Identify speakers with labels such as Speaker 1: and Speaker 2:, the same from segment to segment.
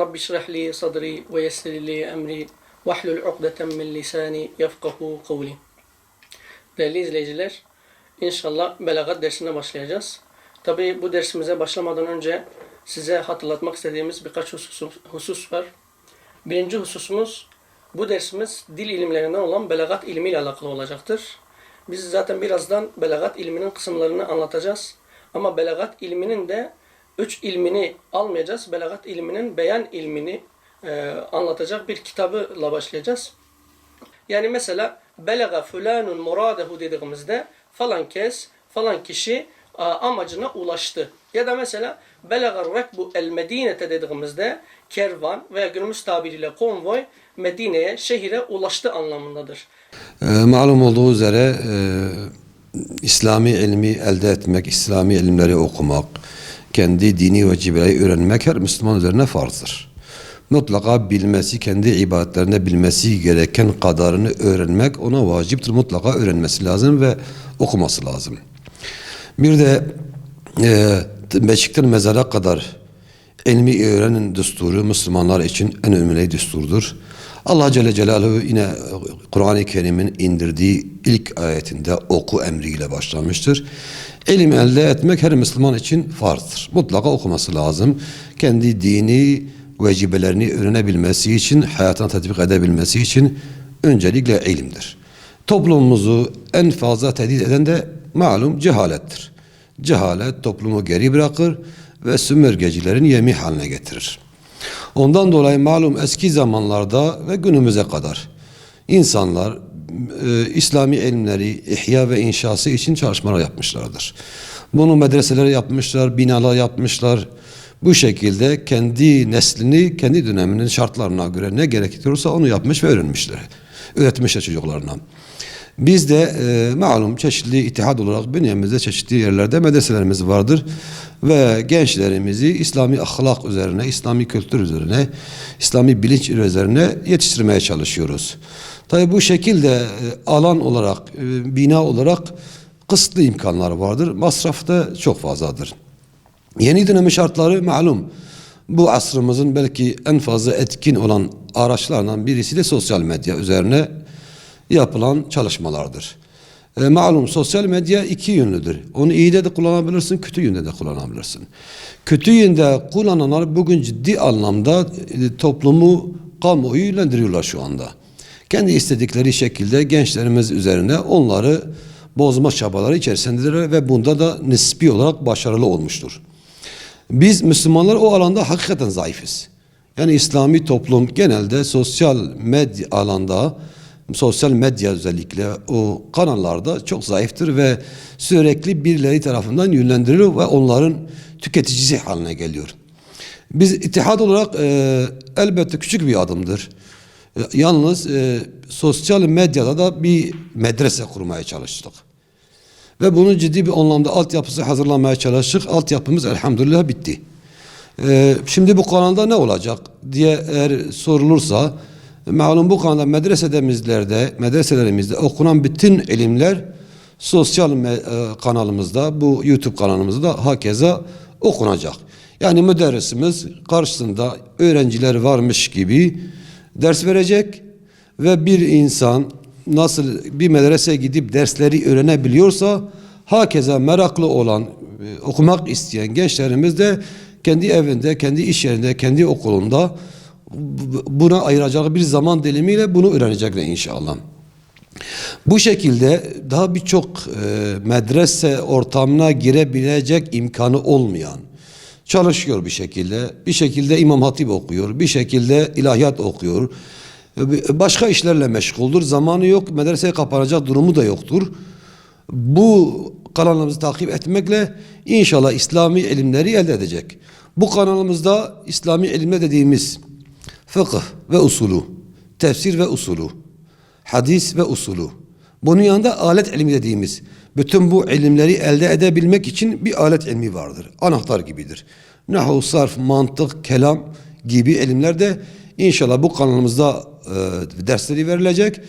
Speaker 1: Rabbi şrah li sadri ve yessir li emri vahlul ukdeten min lisani yefkahu kavli. Değerli izleyiciler, inşallah belagat dersine başlayacağız. Tabi bu dersimize başlamadan önce size hatırlatmak istediğimiz birkaç husus var. Birinci hususumuz, bu dersimiz dil ilimlerinden olan belagat ilmiyle alakalı olacaktır. Biz zaten birazdan belagat ilminin kısımlarını anlatacağız. Ama belagat ilminin de 3 ilmini almayacağız. Belagat ilminin beyan ilmini anlatacak bir kitabıyla başlayacağız. Yani mesela belaga fulanun muradehu dediğimizde falan kes, falan kişi amacına ulaştı. Ya da mesela belaga rekbu el medinete dediğimizde kervan veya günümüz tabiriyle konvoy Medine'ye, şehire ulaştı anlamındadır.
Speaker 2: Malum olduğu üzere İslami ilmi elde etmek, İslami ilimleri okumak, kendi dini vecibeleri öğrenmek her Müslüman üzerine farzdır. Mutlaka bilmesi, kendi ibadetlerinde bilmesi gereken kadarını öğrenmek ona vaciptir. Mutlaka öğrenmesi lazım ve okuması lazım. Bir de beşikten mezara kadar ilmi öğrenin düsturu Müslümanlar için en önemli düsturdur. Allah Celle Celaluhu yine Kur'an-ı Kerim'in indirdiği ilk ayetinde oku emriyle başlamıştır. İlim elde etmek her Müslüman için farzdır. Mutlaka okuması lazım. Kendi dini vecibelerini öğrenebilmesi için, hayatına tatbik edebilmesi için öncelikle ilimdir. Toplumumuzu en fazla tehdit eden de malum cehalettir. Cehalet toplumu geri bırakır ve sömürgecilerin yemi haline getirir. Ondan dolayı malum eski zamanlarda ve günümüze kadar insanlar İslami ilimleri ihya ve inşası için çalışmalar yapmışlardır. Bunu medreseleri yapmışlar, binalar yapmışlar. Bu şekilde kendi neslini, kendi döneminin şartlarına göre ne gerekiyorsa onu yapmış ve öğrenmişler. Öğretmişler çocuklarına. Biz de malum çeşitli itihad olarak bünyemizde çeşitli yerlerde medreselerimiz vardır. Ve gençlerimizi İslami ahlak üzerine, İslami kültür üzerine, İslami bilinç üzerine yetiştirmeye çalışıyoruz. Tabi bu şekilde alan olarak, bina olarak kısıtlı imkanlar vardır. Masraf da çok fazladır. Yeni dönemin şartları malum. Bu asrımızın belki en fazla etkin olan araçlarından birisi de sosyal medya üzerine yapılan çalışmalardır. Malum sosyal medya iki yönlüdür. Onu iyi de kullanabilirsin, kötü yönde de kullanabilirsin. Kötü yönde kullananlar bugün ciddi anlamda toplumu, kamuoyu yönlendiriyorlar şu anda. Kendi istedikleri şekilde gençlerimiz üzerine onları bozma çabaları içerisindedirler ve bunda da nispi olarak başarılı olmuştur. Biz Müslümanlar o alanda hakikaten zayıfız. Yani İslami toplum genelde sosyal medya alanda, sosyal medya özellikle o kanallarda çok zayıftır ve sürekli birileri tarafından yönlendiriliyor ve onların tüketicisi haline geliyor. Biz itihad olarak elbette küçük bir adımdır. Yalnız sosyal medyada da bir medrese kurmaya çalıştık. Ve bunun ciddi bir anlamda altyapısı hazırlamaya çalıştık. Altyapımız elhamdülillah bitti. Şimdi bu kanalda ne olacak diye eğer sorulursa, malum bu kanalda medreselerimizde okunan bütün ilimler sosyal kanalımızda, bu YouTube kanalımızda hakeza okunacak. Yani müderrisimiz karşısında öğrenciler varmış gibi ders verecek ve bir insan nasıl bir medreseye gidip dersleri öğrenebiliyorsa hakeza meraklı olan, okumak isteyen gençlerimiz de kendi evinde, kendi iş yerinde, kendi okulunda buna ayıracağı bir zaman dilimiyle bunu öğrenecekler inşallah. Bu şekilde daha birçok medrese ortamına girebilecek imkanı olmayan, çalışıyor bir şekilde İmam Hatip okuyor, bir şekilde ilahiyat okuyor, başka işlerle meşguldür, zamanı yok, medreseye kapanacak durumu da yoktur. Bu kanalımızı takip etmekle inşallah İslami ilimleri elde edecek. Bu kanalımızda İslami ilimler dediğimiz fıkıh ve usulü, tefsir ve usulü, hadis ve usulü. Bunun yanında alet ilmi dediğimiz bütün bu ilimleri elde edebilmek için bir alet ilmi vardır. Anahtar gibidir. Nahu, sarf, mantık, kelam gibi ilimler de inşallah bu kanalımızda dersleri verilecek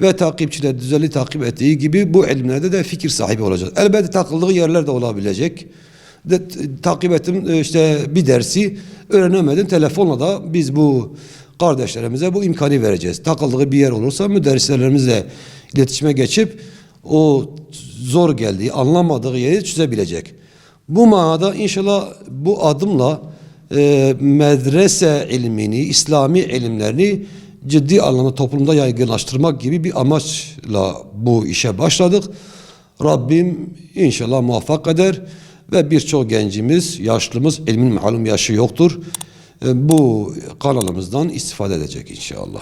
Speaker 2: ve takipçiler düzenli takip ettiği gibi bu ilimlerde de fikir sahibi olacak. Elbette takıldığı yerler de olabilecek. Takip ettim işte bir dersi öğrenemedim. Telefonla da biz bu kardeşlerimize bu imkanı vereceğiz. Takıldığı bir yer olursa müderrislerimizle iletişime geçip o zor geldiği, anlamadığı yeri çözebilecek. Bu manada inşallah bu adımla medrese ilmini, İslami ilimlerini ciddi anlamda toplumda yaygınlaştırmak gibi bir amaçla bu işe başladık. Rabbim inşallah muvaffak eder ve birçok gencimiz, yaşlımız, ilmin malum yaşı yoktur. Bu kanalımızdan istifade edecek inşallah.